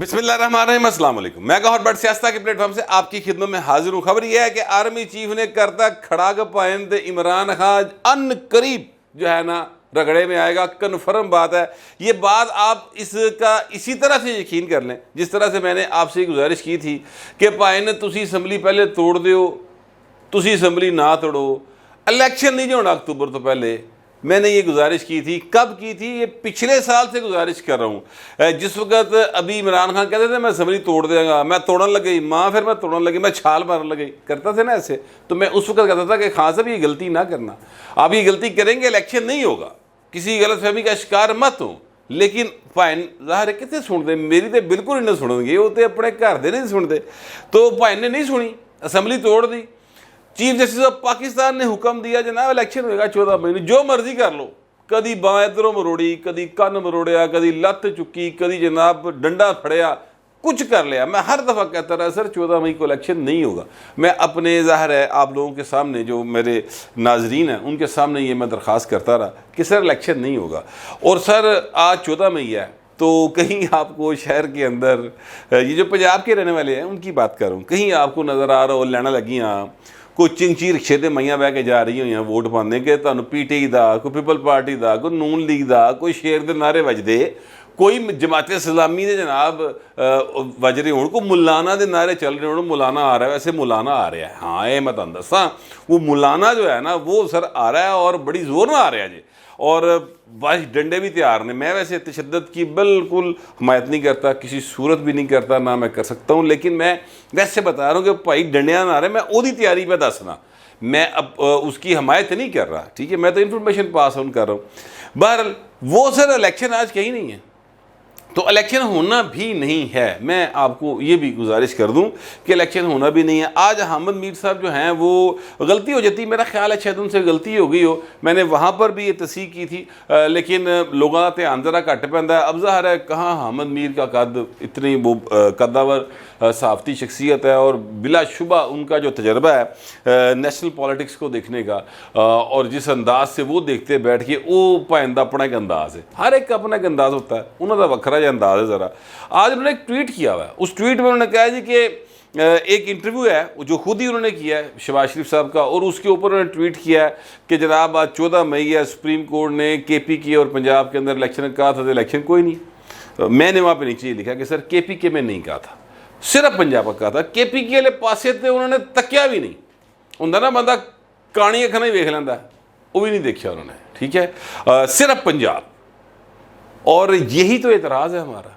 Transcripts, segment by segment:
بسم اللہ الرحمن الرحیم، السلام علیکم۔ میں گوہر بٹ سیاستہ کی پلیٹ فارم سے آپ کی خدمت میں حاضر ہوں۔ خبر یہ ہے کہ آرمی چیف نے کرتا کھڑا گپائن تے عمران خان ان قریب جو ہے نا رگڑے میں آئے گا، کنفرم بات ہے۔ یہ بات آپ اس کا اسی طرح سے یقین کر لیں جس طرح سے میں نے آپ سے گزارش کی تھی کہ پائن تسی اسمبلی پہلے توڑ دیو، تسی اسمبلی نہ توڑو، الیکشن نہیں جو ہونا اکتوبر تو پہلے۔ میں نے یہ گزارش کی تھی، کب کی تھی؟ یہ پچھلے سال سے گزارش کر رہا ہوں، جس وقت ابھی عمران خان کہتے تھے میں اسمبلی توڑ دیا گا، میں توڑن لگئی ماں، پھر میں توڑن لگی، میں چھال مارن لگئی، کرتا تھا نا ایسے۔ تو میں اس وقت کہتا تھا کہ خان صاحب یہ غلطی نہ کرنا، آپ یہ غلطی کریں گے الیکشن نہیں ہوگا، کسی غلط فہمی کا شکار مت ہوں۔ لیکن پائن ظاہر ہے کتنے سن دے، میری تو بالکل نہیں سن گے، وہ تو اپنے گھر دے نہیں سن دے۔ تو پائن نے نہیں سنی، اسمبلی توڑ دی۔ چیف جسٹس آف پاکستان نے حکم دیا جناب الیکشن ہوئے گا 14 مئی، جو مرضی کر لو، کدی باں ادھروں مروڑی، کدی کن مروڑیا، کدی لت چکی، کدی جناب ڈنڈا پھڑیا، کچھ کر لیا۔ میں ہر دفعہ کہتا رہا سر 14 مئی کو الیکشن نہیں ہوگا۔ میں اپنے ظاہر ہے آپ لوگوں کے سامنے، جو میرے ناظرین ہیں ان کے سامنے یہ میں درخواست کرتا رہا کہ سر الیکشن نہیں ہوگا۔ اور سر آج 14 مئی ہے، تو کہیں آپ کو شہر کے اندر، یہ جو پنجاب کے رہنے والے ہیں ان کی بات کر رہا ہوں، کہیں آپ کو نظر آ رہا ہو لینا لگیاں کوئی چنگچی رکشے تے مائیاں بہ کے جا رہی ہوئی ہیں ووٹ پانے کہ تمہیں پی ٹی آئی دا، کوئی پیپل پارٹی دا، کوئی نون لیگ دا، کوئی شیر دے نعرے وجدے، کوئی جماعت اسلامی دے جناب وجرے ہون، کوئی مولانا دے نعرے چل رہے ہون، مولانا آ رہا ہے، ویسے مولانا آ رہا ہے۔ ہاں یہ میں تمہیں دساں، وہ مولانا جو ہے نا وہ سر آ رہا ہے اور بڑی زور میں آ رہا ہے جی، اور بس ڈنڈے بھی تیار نے۔ میں ویسے تشدد کی بالکل حمایت نہیں کرتا، کسی صورت بھی نہیں کرتا، نہ میں کر سکتا ہوں، لیکن میں ویسے بتا رہا ہوں کہ بھائی ڈنڈیاں نہ رہے، میں وہی تیاری پہ دسنا، میں اب اس کی حمایت نہیں کر رہا، ٹھیک ہے، میں تو انفارمیشن پاس آن کر رہا ہوں۔ بہرحال وہ سر الیکشن آج کہیں نہیں ہے، تو الیکشن ہونا بھی نہیں ہے۔ میں آپ کو یہ بھی گزارش کر دوں کہ الیکشن ہونا بھی نہیں ہے۔ آج حامد میر صاحب جو ہیں وہ غلطی ہو جاتی، میرا خیال ہے شاید ان سے غلطی ہو گئی ہو، میں نے وہاں پر بھی یہ تصحیح کی تھی، لیکن لوگوں کا دھیان ذرا گھٹ پیندا ہے۔ اب ظاہر ہے کہاں حامد میر کا قد، اتنی وہ قداور صحافتی شخصیت ہے، اور بلا شبہ ان کا جو تجربہ ہے نیشنل پالیٹکس کو دیکھنے کا، اور جس انداز سے وہ دیکھتے بیٹھ کے، وہ پائندہ اپنا ایک انداز ہے، ہر ایک کا اپنا ایک انداز ہوتا ہے، انہوں کا وکھرا انداز ہے ذرا۔ آج انہوں نے ایک ٹویٹ کیا ہوا ہے، اس ٹویٹ میں انہوں نے کہا جی کہ ایک انٹرویو ہے جو خود ہی انہوں نے کیا ہے شہباز شریف صاحب کا، اور اس کے اوپر انہوں نے ٹویٹ کیا ہے کہ جناب آج 14 مئی ہے، سپریم کورٹ نے کے پی کے اور پنجاب کے اندر الیکشن کہا تھا، تو الیکشن کوئی نہیں۔ میں نے وہاں پہ نیچے یہ لکھا کہ سر کے پی کے میں نہیں کہا تھا، صرف پنجاب کا کہا تھا۔ کے پی کے والے پاسے تھے، انہوں نے تکیا بھی نہیں، ہوندا نا بندہ کہانی اکھنا ہی ویکھ لیندا، وہ بھی نہیں دیکھا انہوں نے، ٹھیک ہے، صرف پنجاب۔ اور یہی تو اعتراض ہے ہمارا۔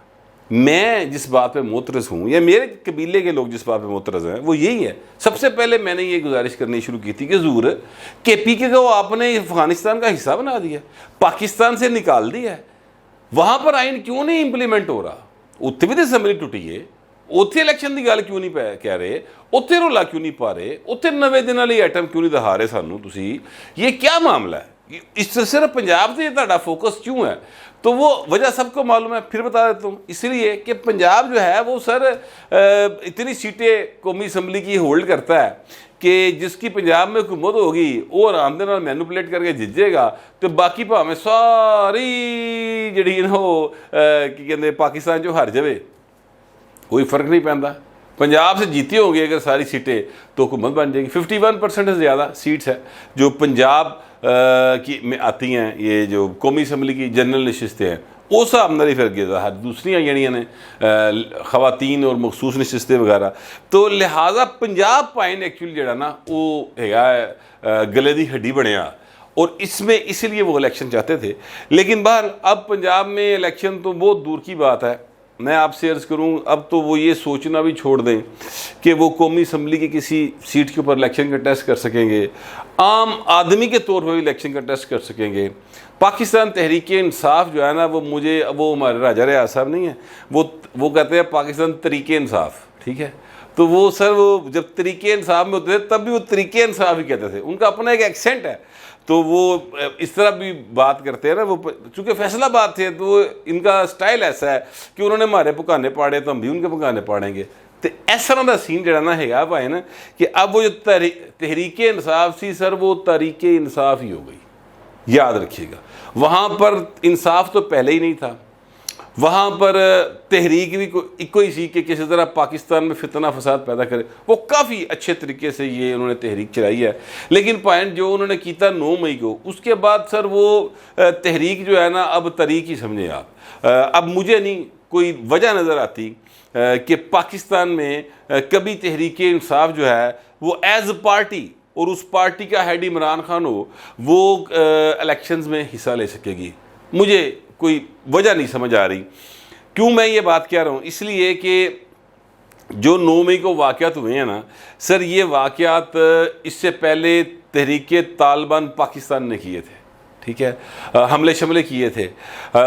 میں جس بات پہ معترض ہوں، یا میرے قبیلے کے لوگ جس بات پہ معترض ہیں، وہ یہی ہے۔ سب سے پہلے میں نے یہ گزارش کرنی شروع کی تھی کہ ضرور کے پی کے کو آپ نے افغانستان کا حصہ بنا دیا، پاکستان سے نکال دیا ہے، وہاں پر آئین کیوں نہیں امپلیمنٹ ہو رہا؟ اتنے بھی تو اسمبلی ٹوٹی ہے، اتنے الیکشن کی گل کیوں نہیں کہہ رہے، اتنے رولا کیوں نہیں پا رہے، اتنے 90 دن والی آئٹم کیوں نہیں دکھا رہے سانوں تسی؟ یہ کیا معاملہ ہے؟ اس سے صرف پنجاب سے تہاڈا فوکس کیوں ہے؟ تو وہ وجہ سب کو معلوم ہے، پھر بتا دیتا ہوں۔ اس لیے کہ پنجاب جو ہے وہ سر اتنی سیٹیں قومی اسمبلی کی ہولڈ کرتا ہے کہ جس کی پنجاب میں حکومت ہوگی وہ آرام دے نال مینوپولیٹ کر کے جیت جائے گا، تو باقی بھاویں ساری جڑی کی کہندے پاکستان جو ہار جائے کوئی فرق نہیں پیندا۔ پنجاب سے جیتی ہوں گی اگر ساری سیٹیں تو حکومت بن جائے گی۔ 51% سے زیادہ سیٹس ہے جو پنجاب کی میں آتی ہیں، یہ جو قومی اسمبلی کی جنرل نشستیں ہیں، وہ صاحب نری پھر گیا دوسریاں جڑیاں نے خواتین اور مخصوص نشستیں وغیرہ۔ تو لہٰذا پنجاب پائن ایکچولی جڑا نا وہ ہے گلے دی ہڈی بنیا، اور اس میں اس لیے وہ الیکشن چاہتے تھے۔ لیکن بہرحال اب پنجاب میں الیکشن تو بہت دور کی بات ہے۔ میں آپ سے عرض کروں، اب تو وہ یہ سوچنا بھی چھوڑ دیں کہ وہ قومی اسمبلی کی کسی سیٹ کے اوپر الیکشن کنٹیسٹ کر سکیں گے، عام آدمی کے طور پر بھی الیکشن کنٹیسٹ کر سکیں گے۔ پاکستان تحریک انصاف جو ہے نا وہ ہمارے راجہ ریاض صاحب نہیں ہیں، وہ کہتے ہیں پاکستان طریق انصاف، ٹھیک ہے، تو وہ سر وہ جب طریق انصاف میں ہوتے تھے تب بھی وہ طریق انصاف ہی کہتے تھے، ان کا اپنا ایک ایکسنٹ ہے، تو وہ اس طرح بھی بات کرتے ہیں نا، وہ چونکہ فیصلہ بات تھے تو ان کا سٹائل ایسا ہے کہ انہوں نے ہمارے پکانے پاڑے تو ہم بھی ان کے پکانے پاڑیں گے۔ تو اس طرح کا سین جڑا نا ہے بھائی نا کہ اب وہ جو تحریک انصاف سی سر وہ تحریک انصاف ہی ہو گئی، یاد رکھیے گا۔ وہاں پر انصاف تو پہلے ہی نہیں تھا، وہاں پر تحریک بھی ایک ہی سی کہ کسی طرح پاکستان میں فتنہ فساد پیدا کرے. وہ کافی اچھے طریقے سے یہ انہوں نے تحریک چلائی ہے. لیکن پوائنٹ جو انہوں نے کیتا 9 مئی کو، اس کے بعد سر وہ تحریک جو ہے نا اب طریق ہی سمجھیں آپ. اب مجھے نہیں کوئی وجہ نظر آتی کہ پاکستان میں کبھی تحریک انصاف جو ہے وہ ایز پارٹی، اور اس پارٹی کا ہیڈ عمران خان ہو، وہ الیکشنز میں حصہ لے سکے گی. مجھے کوئی وجہ نہیں سمجھ آ رہی. کیوں میں یہ بات کہہ رہا ہوں؟ اس لیے کہ جو 9 مئی کو واقعات ہوئے ہیں نا سر، یہ واقعات اس سے پہلے تحریک طالبان پاکستان نے کیے تھے. ٹھیک ہے، حملے شملے کیے تھے.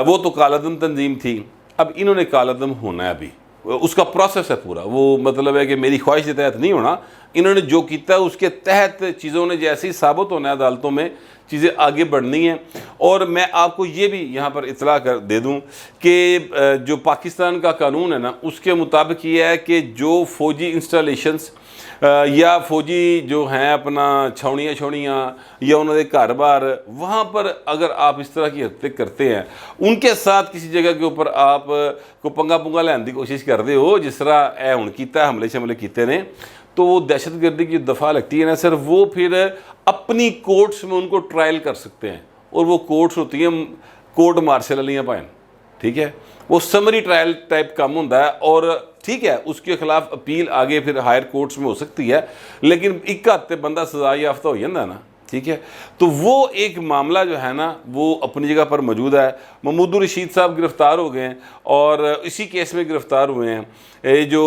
وہ تو کالعدم تنظیم تھی. اب انہوں نے کالعدم ہونا ہے، ابھی اس کا پروسیس ہے پورا. وہ مطلب ہے کہ میری خواہش کے تحت نہیں ہونا. انہوں نے جو کیتا ہے اس کے تحت چیزوں نے جیسے ہی ثابت ہونا ہے عدالتوں میں، چیزیں آگے بڑھنی ہیں. اور میں آپ کو یہ بھی یہاں پر اطلاع کر دے دوں کہ جو پاکستان کا قانون ہے نا، اس کے مطابق یہ ہے کہ جو فوجی انسٹالیشنز یا فوجی جو ہیں اپنا چھاؤنیاں یا انہوں نے گھر بار، وہاں پر اگر آپ اس طرح کی حرکتیں کرتے ہیں، ان کے ساتھ کسی جگہ کے اوپر آپ کو پنگا لینے کی کوشش کرتے ہو، جس طرح اے ہن کیتا ہے، حملے شملے کیتے نے، تو وہ دہشت گردی کی دفعہ لگتی ہے نا سر. وہ پھر اپنی کورٹس میں ان کو ٹرائل کر سکتے ہیں، اور وہ کورٹس ہوتی ہیں کورٹ مارشل علیاں پائن. ٹھیک ہے، وہ سمری ٹرائل ٹائپ کام ہوتا ہے. اور ٹھیک ہے، اس کے خلاف اپیل آگے پھر ہائر کورٹس میں ہو سکتی ہے، لیکن ایک ہفتے بندہ سزا یافتہ ہو جاتا ہے نا. ٹھیک ہے، تو وہ ایک معاملہ جو ہے نا وہ اپنی جگہ پر موجود ہے. محمود الرشید صاحب گرفتار ہو گئے ہیں، اور اسی کیس میں گرفتار ہوئے ہیں یہ جو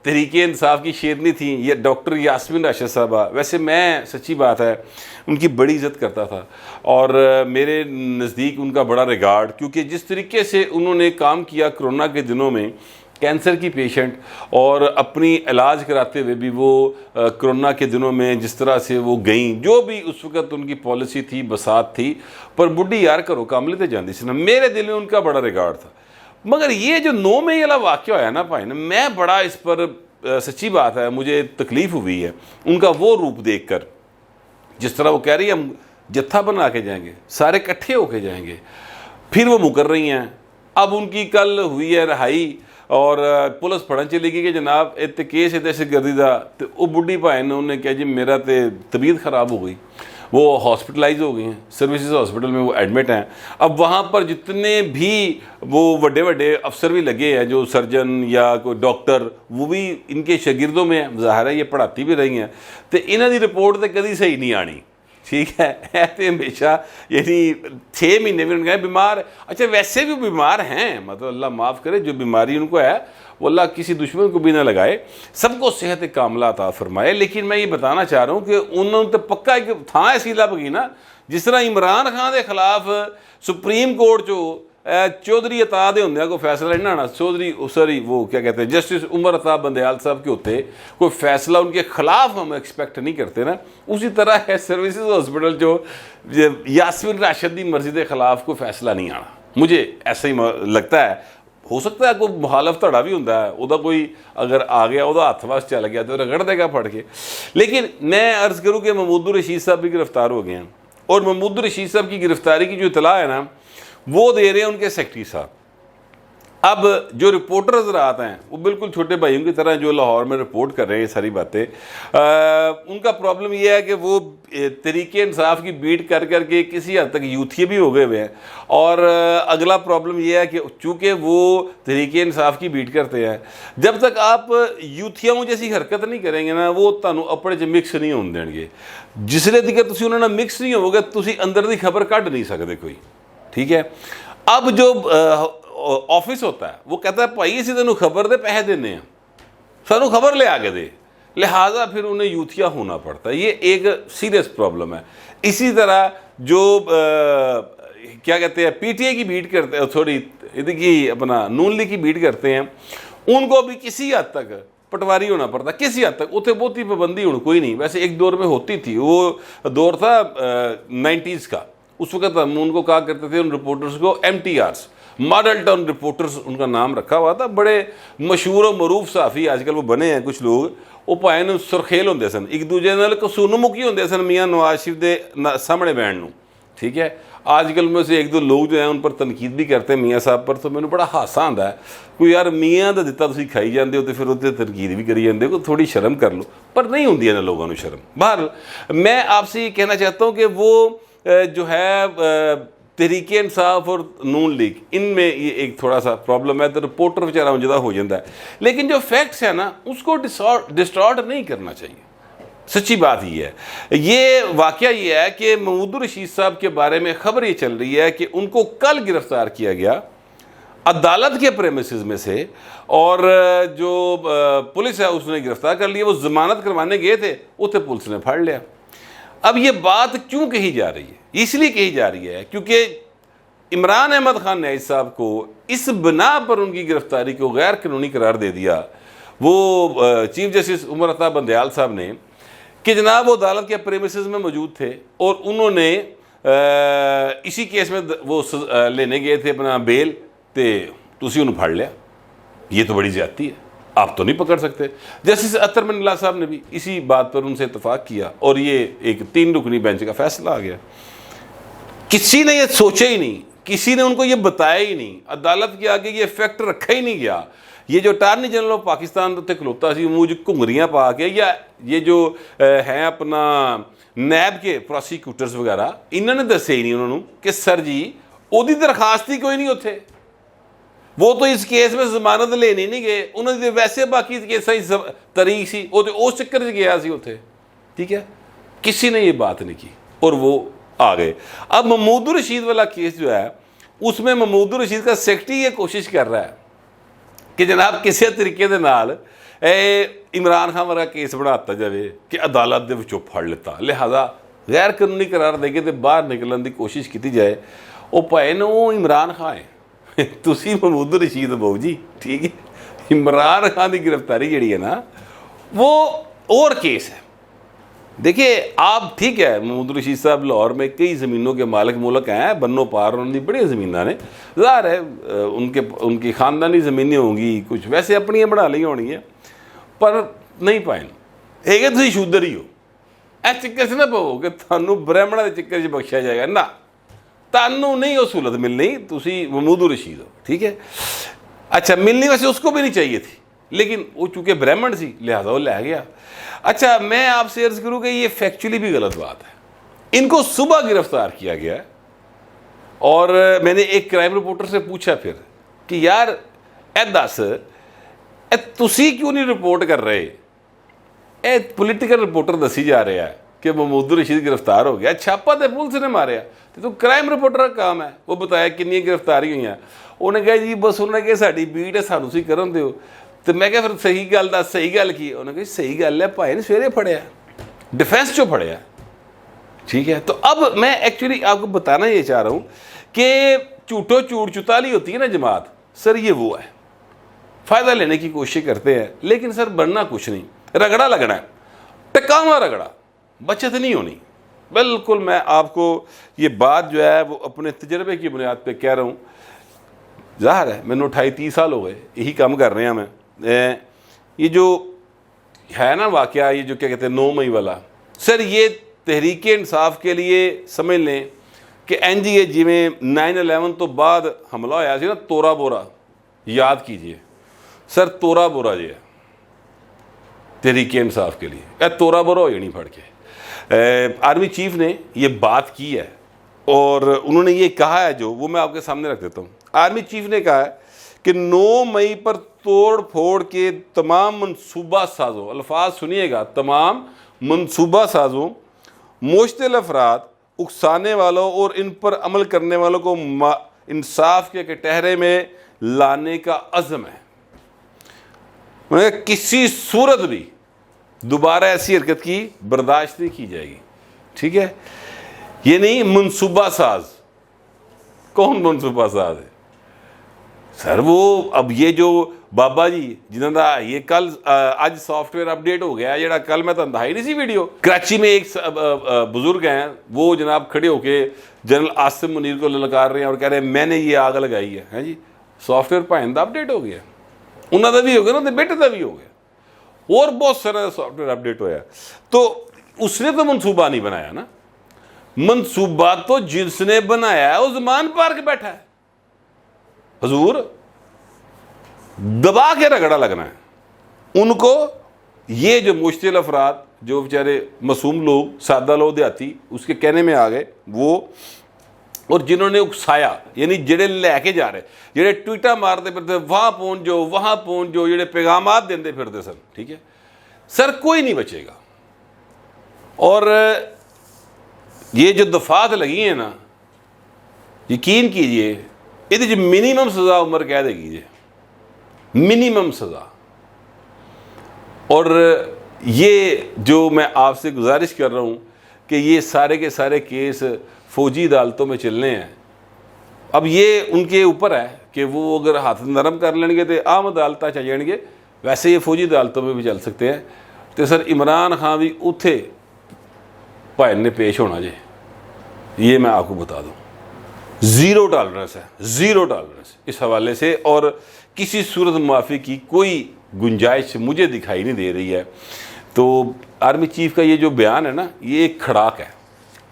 تحریک انصاف کی شیرنی تھیں، یہ ڈاکٹر یاسمین راشد صاحبہ. ویسے میں سچی بات ہے ان کی بڑی عزت کرتا تھا، اور میرے نزدیک ان کا بڑا ریگارڈ، کیونکہ جس طریقے سے انہوں نے کام کیا کرونا کے دنوں میں، کینسر کی پیشنٹ، اور اپنی علاج کراتے ہوئے بھی وہ کرونا کے دنوں میں جس طرح سے وہ گئیں، جو بھی اس وقت ان کی پالیسی تھی، بساط تھی، پر بڈھی یار کرو کاملے تے جاندی سی نا. میرے دل میں ان کا بڑا ریگارڈ تھا. مگر یہ جو 9 مئی والا واقعہ ہوا نا بھائی نا، میں بڑا اس پر سچی بات ہے مجھے تکلیف ہوئی ہے ان کا وہ روپ دیکھ کر. جس طرح وہ کہہ رہی ہے ہم جتھا بنا کے جائیں گے، سارے کٹھے ہو کے جائیں گے، پھر وہ مکر رہی ہیں. اب ان کی کل ہوئی ہے رہائی، اور پولیس پھڑن چلی گئی کہ جناب ات کیس ہے دہشت گردی دا. تو وہ بڈھی بھائی نے انہوں نے کہا جی میرا تے طبیعت خراب ہو گئی. وہ ہاسپٹلائز ہو گئی ہیں، سروسز ہاسپٹل میں وہ ایڈمٹ ہیں. اب وہاں پر جتنے بھی وہ بڑے افسر بھی لگے ہیں، جو سرجن یا کوئی ڈاکٹر، وہ بھی ان کے شاگردوں میں ہیں. ظاہر ہے یہ پڑھاتی بھی رہی ہیں، تو انہوں دی رپورٹ تو کدی صحیح نہیں آنی. ٹھیک ہے، ایسے ہمیشہ یعنی 6 مہینے بھی ان کا بیمار. اچھا ویسے بھی بیمار ہیں، مطلب اللہ معاف کرے، جو بیماری ان کو ہے وہ اللہ کسی دشمن کو بھی نہ لگائے، سب کو صحت کاملہ عطا فرمائے. لیکن میں یہ بتانا چاہ رہا ہوں کہ انہوں نے تو پکا ایک تھان ایسی لب گئی نا، جس طرح عمران خان کے خلاف سپریم کورٹ جو چودھری عطا دے ہوندے کوئی فیصلہ نہیں آنا، چودھری وہ کیا کہتے ہیں جسٹس عمر عطا بندیال صاحب کے ہوتے کوئی فیصلہ ان کے خلاف ہم ایکسپیکٹ نہیں کرتے نا، اسی طرح ہے سروسز ہاسپٹل جو یاسمین راشد دی مرضی کے خلاف کوئی فیصلہ نہیں آنا. مجھے ایسا ہی لگتا ہے. ہو سکتا ہے کوئی مخالف دھڑا بھی ہوتا ہے، وہ کوئی اگر آ گیا وہ ہاتھ واس چل گیا تو رگڑ دے گا پھڑ کے. لیکن میں عرض کروں کہ محمود الرشید صاحب بھی گرفتار ہو گئے ہیں، اور محمود الرشید صاحب کی گرفتاری کی جو اطلاع ہے نا وہ دے رہے ہیں ان کے سیکرٹری صاحب. اب جو رپورٹر حضرات ہیں وہ بالکل چھوٹے بھائیوں کی طرح جو لاہور میں رپورٹ کر رہے ہیں ساری باتیں، ان کا پرابلم یہ ہے کہ وہ تحریک انصاف کی بیٹ کر کے کسی حد تک یوتھیے بھی ہو گئے ہوئے ہیں. اور اگلا پرابلم یہ ہے کہ چونکہ وہ تحریک انصاف کی بیٹ کرتے ہیں، جب تک آپ یوتھیاں جیسی حرکت نہیں کریں گے نا وہ تانوں اپنے چ مکس نہیں ہونے دیں گے. جس لیے تک تسی انہوں نے مکس نہیں ہو گے تسی اندر دی خبر کڈ نہیں سکتے کوئی. ٹھیک ہے، اب جو آفس ہوتا ہے وہ کہتا ہے بھائی اسی تینوں خبر دے پیسے دینے ہیں، سانوں خبر لے آ کے دے، لہٰذا پھر انہیں یوتھیا ہونا پڑتا ہے. یہ ایک سیریس پرابلم ہے. اسی طرح جو کیا کہتے ہیں پی ٹی اے کی بیٹ کرتے ہیں، تھوڑی کی اپنا نون لیگ کی بیٹ کرتے ہیں، ان کو بھی کسی حد تک پٹواری ہونا پڑتا ہے. کسی حد تک اتنے بہت ہی پابندی ہونا کوئی نہیں، ویسے ایک دور میں ہوتی تھی، وہ دور تھا 90s کا. اس وقت ہم ان کو کہا کرتے تھے ان رپورٹرز کو MTRs، ماڈل ٹاؤن رپورٹرز ان کا نام رکھا ہوا تھا. بڑے مشہور و معروف صحافی آج کل وہ بنے ہیں کچھ لوگ. وہ پائے سرخیل ہوندے سن، ایک دوجے نال قصور مکی ہوندے سن میاں نواز شریف دے سامنے بہن نو. ٹھیک ہے، آج کل میں سے ایک دو لوگ جو ہیں ان پر تنقید بھی کرتے ہیں میاں صاحب پر, تو مینوں بڑا ہاسا آندا ہے کوئی یار میاں دا دتا تسی کھائی جاندے ہو تے پھر اوتے تنقید بھی کری جاندے ہو, تھوڑی شرم کر لو. پر نہیں ہوندی ہے لوگوں نے شرم. بہرحال میں آپ سے یہ کہنا چاہتا ہوں کہ وہ جو ہے تحریک انصاف اور نون لیگ, ان میں یہ ایک تھوڑا سا پرابلم ہے, تو رپورٹر بیچارہ اونجدہ ہو جاتا ہے. لیکن جو فیکٹس ہیں نا اس کو ڈسٹارٹ نہیں کرنا چاہیے. سچی بات یہ ہے. یہ واقعہ یہ ہے کہ محمود الرشید صاحب کے بارے میں خبر یہ چل رہی ہے کہ ان کو کل گرفتار کیا گیا عدالت کے پریمیسز میں سے, اور جو پولیس ہے اس نے گرفتار کر لیا. وہ ضمانت کروانے گئے تھے, اسے پولیس نے پھاڑ لیا. اب یہ بات کیوں کہی جا رہی ہے؟ اس لیے کہی جا رہی ہے کیونکہ عمران احمد خان نیازی صاحب کو اس بنا پر ان کی گرفتاری کو غیر قانونی قرار دے دیا وہ چیف جسٹس عمر عطا بندیال صاحب نے, کہ جناب وہ عدالت کے پریمیسز میں موجود تھے اور انہوں نے اسی کیس میں وہ لینے گئے تھے اپنا بیل, تے تسی انہوں پھاڑ لیا. یہ تو بڑی زیادتی ہے, آپ تو نہیں پکڑ سکتے. جسٹس اطہر من اللہ صاحب نے بھی اسی بات پر ان سے اتفاق کیا اور یہ ایک 3 رکنی بینچ کا فیصلہ آ گیا. کسی نے یہ سوچا ہی نہیں, کسی نے ان کو یہ بتایا ہی نہیں, عدالت کے آگے یہ فیکٹ رکھا ہی نہیں گیا. یہ جو اٹارنی جنرل آف پاکستان تے کھلوتا سی منہ جو گھنگریاں پا کے, یا یہ جو ہیں اپنا نیب کے پروسیکیوٹرز وغیرہ, انہوں نے دسے ہی نہیں انہوں نے کہ سر جی وہ درخواست ہی کوئی نہیں ہوتے, وہ تو اس کیس میں ضمانت لینے نہیں گئے, انہوں نے ویسے باقی کیس تاریخ سی وہ تو اس چکر سے گیا سی ہوتے. ٹھیک ہے, کسی نے یہ بات نہیں کی اور وہ آ گئے. اب محمود الرشید والا کیس جو ہے اس میں محمود الرشید کا سیکرٹری یہ کوشش کر رہا ہے کہ جناب کسی طریقے دے نال عمران خان ورگا کیس بناتا جائے کہ عدالت دے وچوں پھڑ لیتا, لہذا غیر قانونی قرار دے کے تے باہر نکلن دی کوشش کی جائے. وہ پائے نا وہ عمران خان ہے, تسی محمود الرشید بہو جی. ٹھیک ہے, عمران خان دی گرفتاری جڑی ہے نا وہ اور کیس ہے. دیکھیے آپ, ٹھیک ہے محمود الرشید صاحب لاہور میں کئی زمینوں کے مالک ملک ہیں, بنو پار انہوں نے بڑی زمیناں نے, ظاہر ہے ان کی خاندانی زمینیں ہوں گی, کچھ ویسے اپنی بنا لی ہونی ہیں, پر نہیں پائیں. ایک ہے تسی شودر ہی ہو, اے چکر سے نہ پو کہ تھانوں برہمنا دے چکر سے بخشیا جائے گا, نہ تانوں نہیں وہ سہولت ملنی, تسی محمود الرشید ہو. ٹھیک ہے, اچھا ملنی ویسے اس کو بھی نہیں چاہیے تھی, لیکن وہ چونکہ برہمن سی لہذا وہ لے گیا. اچھا میں آپ سے عرض کروں کہ یہ فیکچولی بھی غلط بات ہے. ان کو صبح گرفتار کیا گیا ہے اور میں نے ایک کرائم رپورٹر سے پوچھا پھر کہ یار اے دس تسی کیوں نہیں رپورٹ کر رہے, اے پولیٹیکل رپورٹر دسی جا رہا ہے کہ محمود الرشید گرفتار ہو گیا, چھاپا تے پولیس نے ماریا, تو کرائم رپورٹر کا کام ہے وہ بتایا کنی گرفتاری ہوئی ہیں. انہوں نے کہا جی بس انہوں نے کہا ساڈی بیٹ ہے سانو سی کرن دیو. تو میں کہا پھر صحیح گل دس, صحیح گل کی. انہوں نے کہا صحیح گل ہے بھائی نے سویرے پڑھیا, ڈیفینس جو پڑھیا. ٹھیک ہے, تو اب میں ایکچولی آپ کو بتانا یہ چاہ رہا ہوں کہ جھوٹو چوٹ چتالی ہوتی ہے نا جماعت, سر یہ وہ ہے, فائدہ لینے کی کوشش کرتے ہیں لیکن سر بننا کچھ نہیں, رگڑا لگنا ہے, ٹکاواں رگڑا, بچت نہیں ہونی. بالکل میں آپ کو یہ بات جو ہے وہ اپنے تجربے کی بنیاد پہ کہہ رہا ہوں. ظاہر ہے میں نے 28-30 سال ہو گئے یہی کام کر رہے ہیں. میں یہ جو ہے نا واقعہ, یہ جو کیا کہتے ہیں 9 مئی والا, سر یہ تحریک انصاف کے لیے سمجھ لیں کہ این جی اے جی میں 9/11 تو بعد حملہ ہوا سی نا, تورا بورا یاد کیجئے سر, تورا بورا جی ہے تحریک انصاف کے لیے, تورا بورا ہو جانی پھڑ کے. آرمی چیف نے یہ بات کی ہے اور انہوں نے یہ کہا ہے جو وہ میں آپ کے سامنے رکھ دیتا ہوں. آرمی چیف نے کہا ہے کہ 9 مئی پر توڑ پھوڑ کے تمام منصوبہ سازوں, الفاظ سنیے گا, تمام منصوبہ سازوں, مشتعل افراد, اکسانے والوں اور ان پر عمل کرنے والوں کو انصاف کے کٹہرے میں لانے کا عزم ہے. کسی صورت بھی دوبارہ ایسی حرکت کی برداشت نہیں کی جائے گی. ٹھیک ہے, یہ نہیں منصوبہ ساز. کون منصوبہ ساز ہے سر؟ وہ اب یہ جو بابا جی جنہوں کا یہ کل آج سافٹ ویئر اپڈیٹ ہو گیا, جڑا کل میں تنہا ہی نہیں سی ویڈیو, کراچی میں ایک بزرگ ہیں وہ جناب کھڑے ہو کے جنرل عاصم منیر کو للکار رہے ہیں اور کہہ رہے ہیں میں نے یہ آگ لگائی ہے. جی سافٹ ویئر پائندہ اپڈیٹ ہو گیا, انہوں کا بھی ہو گیا نا, بیٹے کا بھی ہو گیا, اور بہت سارا سافٹ ویئر اپڈیٹ ہوا. تو اس نے تو منصوبہ نہیں بنایا نا, منصوبات تو جس نے بنایا ہے وہ زمان پار کے بیٹھا ہے. حضور دبا کے رگڑا لگنا ہے ان کو. یہ جو مشتعل افراد جو بیچارے معصوم لوگ سادہ لوگ دیہاتی اس کے کہنے میں آ گئے وہ, اور جنہوں نے اکسایا یعنی جڑے لے کے جا رہے جڑے ٹویٹا مارتے پھرتے وہاں پہنچ جو جڑے پیغامات دیندے پھرتے سن, ٹھیک ہے سر, کوئی نہیں بچے گا. اور یہ جو دفعات لگی ہیں نا, یقین کیجئے یہ منیمم سزا عمر قید ہے کیجئے, منیمم سزا. اور یہ جو میں آپ سے گزارش کر رہا ہوں کہ یہ سارے کے سارے کیس فوجی عدالتوں میں چلنے ہیں. اب یہ ان کے اوپر ہے کہ وہ اگر ہاتھ نرم کر لیں گے تو عام عدالتیں چل جائیں گے, ویسے یہ فوجی عدالتوں میں بھی چل سکتے ہیں. تو سر عمران خان بھی اتھے بھائن نے پیش ہونا جی, یہ میں آپ کو بتا دوں. زیرو ٹالرنس ہے, زیرو ٹالرنس اس حوالے سے, اور کسی صورت معافی کی کوئی گنجائش مجھے دکھائی نہیں دے رہی ہے. تو آرمی چیف کا یہ جو بیان ہے نا, یہ ایک کھڑاک ہے.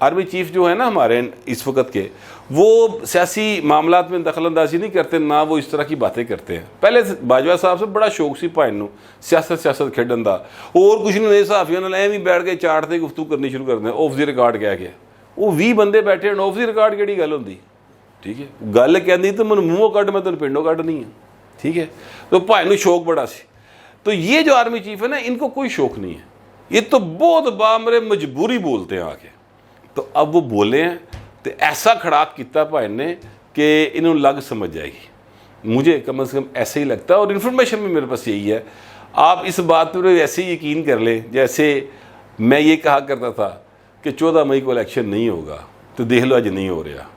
آرمی چیف جو ہے نا ہمارے اس وقت کے, وہ سیاسی معاملات میں دخل اندازی نہیں کرتے, نہ وہ اس طرح کی باتیں کرتے ہیں. پہلے باجوہ صاحب سے بڑا شوق سی پائن نو سیاست کھیڈن دا, اور کچھ نہیں, صحافیوں نے ایویں بیٹھ کے چاٹتے گفتگو کرنی شروع کر دیں آف دی ریکارڈ کہہ کے. وہ 20 بندے بیٹھے ہیں, آف دی ریکارڈ کیڑی گل ہوندی, ٹھیک ہے, گل کہندی تو من منہوں کڈ میں تن پنڈوں کڈ نہیں ہے, ٹھیک ہے. تو بھائی نو شوق بڑا سی. تو یہ جو آرمی چیف ہے نا, ان کو کوئی شوق نہیں ہے, یہ تو بہت بامرے مجبوری بولتے ہیں آ کے. تو اب وہ بولے ہیں تو ایسا کھڑاک کیتا بھائی نے کہ انہوں لگ سمجھ جائے گی, مجھے کم از کم ایسے ہی لگتا ہے. اور انفارمیشن میں میرے پاس یہی ہے, آپ اس بات پر ایسے ہی یقین کر لیں جیسے میں یہ کہا کرتا تھا کہ 14 مئی کو الیکشن نہیں ہوگا, تو دیکھ لو اج نہیں ہو رہا,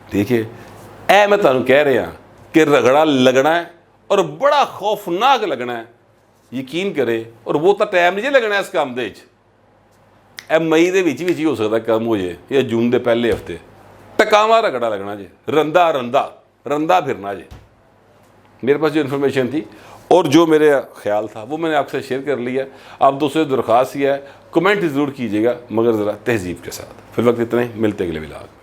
ٹھیک ہے. میں تمہیں کہہ رہا کہ رگڑا لگنا ہے اور بڑا خوفناک لگنا ہے, یقین کرے. اور وہ تو ٹائم نہیں لگنا اس کام دے, مئی دے وچ ہی ہو سکتا کام ہو جائے, یا جون دے پہلے ہفتے ٹکاواں رگڑا لگنا جی, رندا پھرنا جی. میرے پاس جو انفارمیشن تھی اور جو میرے خیال تھا وہ میں نے آپ سے شیئر کر لیا. آپ دوستوں سے درخواست کیا ہے, کمنٹ ضرور کیجیے گا مگر ذرا تہذیب کے ساتھ. فی الوقت اتنے, ملتے اگلے ولاگ.